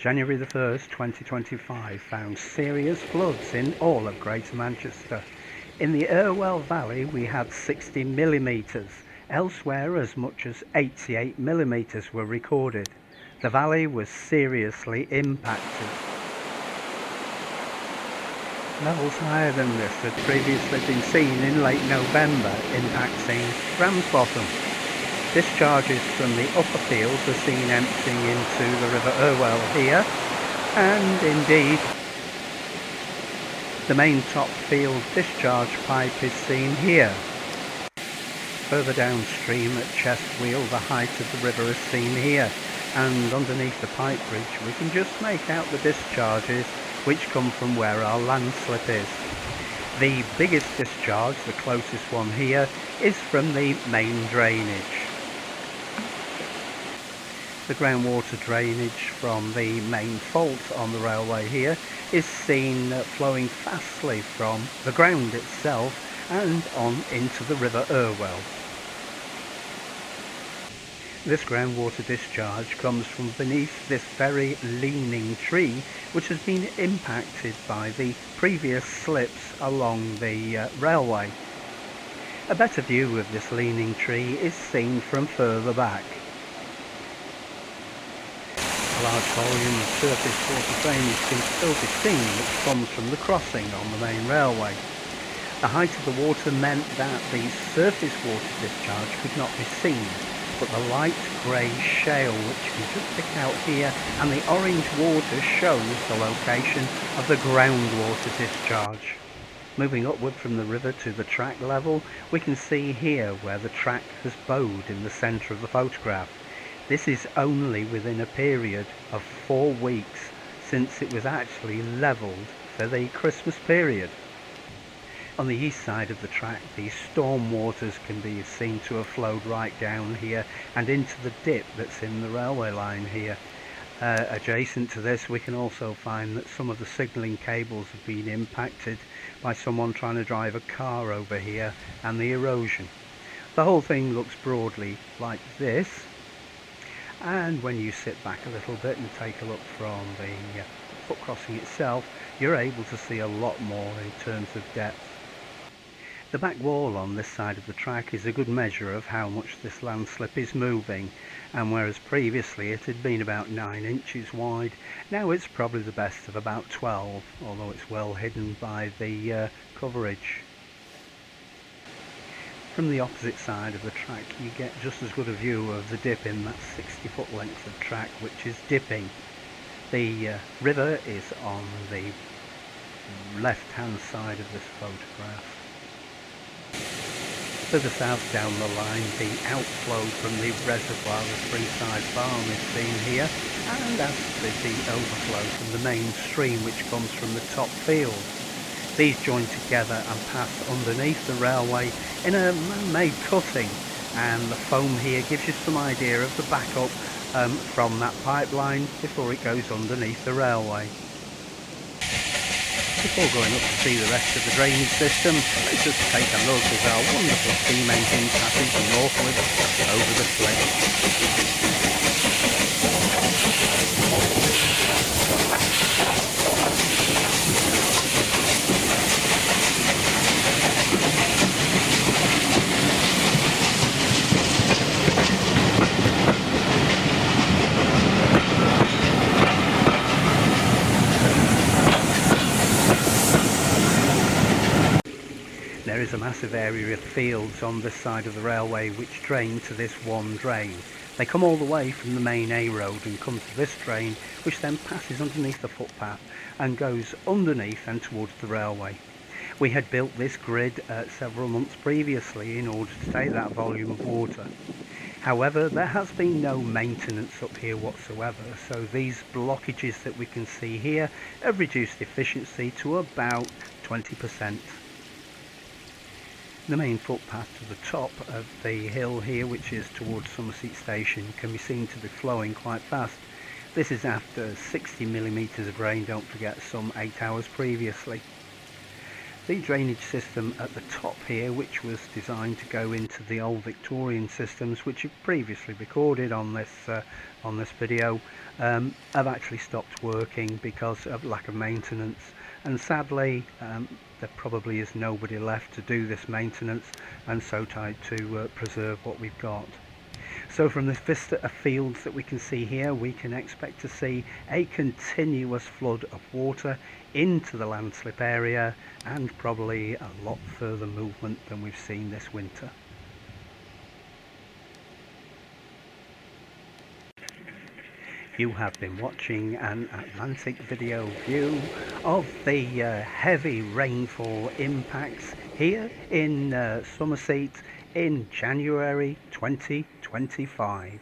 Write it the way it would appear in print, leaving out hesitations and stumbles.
January the 1st, 2025 found serious floods in all of Greater Manchester. In the Irwell Valley we had 60 millimetres, elsewhere as much as 88 millimetres were recorded. The valley was seriously impacted. Levels higher than this had previously been seen in late November, impacting Ramsbottom. Discharges from the upper fields are seen emptying into the River Irwell here, and indeed the main top field discharge pipe is seen here. Further downstream at Chestwheel the height of the river is seen here, and underneath the pipe bridge we can just make out the discharges which come from where our landslip is. The biggest discharge, the closest one here, is from the main drainage. The groundwater drainage from the main fault on the railway here is seen flowing fastly from the ground itself and on into the River Irwell. This groundwater discharge comes from beneath this very leaning tree which has been impacted by the previous slips along the railway. A better view of this leaning tree is seen from further back. A large volume of surface water drainage can still be seen which comes from the crossing on the main railway. The height of the water meant that the surface water discharge could not be seen, but the light grey shale which you can just pick out here and the orange water shows the location of the groundwater discharge. Moving upward from the river to the track level, we can see here where the track has bowed in the centre of the photograph. This is only within a period of 4 weeks since it was actually levelled for the Christmas period. On the east side of the track, the storm waters can be seen to have flowed right down here and into the dip that's in the railway line here. Adjacent to this we can also find that some of the signalling cables have been impacted by someone trying to drive a car over here and the erosion. The whole thing looks broadly like this. And when you sit back a little bit and take a look from the foot crossing itself, you're able to see a lot more in terms of depth. The back wall on this side of the track is a good measure of how much this landslip is moving, and whereas previously it had been about 9 inches wide, now it's probably the best of about 12, although it's well hidden by the coverage. From the opposite side of the track you get just as good a view of the dip in that 60-foot length of track which is dipping. The river is on the left hand side of this photograph. Further south down the line the outflow from the reservoir of Freeside Farm is seen here, and as is the overflow from the main stream which comes from the top field. These join together and pass underneath the railway in a man-made cutting, and the foam here gives you some idea of the backup from that pipeline before it goes underneath the railway. Before going up to see the rest of the drainage system, let's just take a look at our wonderful steam engine passing northward over the slip. There is a massive area of fields on this side of the railway which drain to this one drain. They come all the way from the main A road and come to this drain, which then passes underneath the footpath and goes underneath and towards the railway. We had built this grid several months previously in order to take that volume of water. However, there has been no maintenance up here whatsoever, so these blockages that we can see here have reduced efficiency to about 20%. The main footpath to the top of the hill here, which is towards Somerset Station, can be seen to be flowing quite fast. This is after 60 millimetres of rain, don't forget, some 8 hours previously. The drainage system at the top here, which was designed to go into the old Victorian systems, which you've previously recorded on this video, have actually stopped working because of lack of maintenance, and sadly there probably is nobody left to do this maintenance, and so tried to preserve what we've got. So from this vista of fields that we can see here, we can expect to see a continuous flood of water into the landslip area, and probably a lot further movement than we've seen this winter. You have been watching an Atlantic video view of the heavy rainfall impacts here in Somerset in January 2025.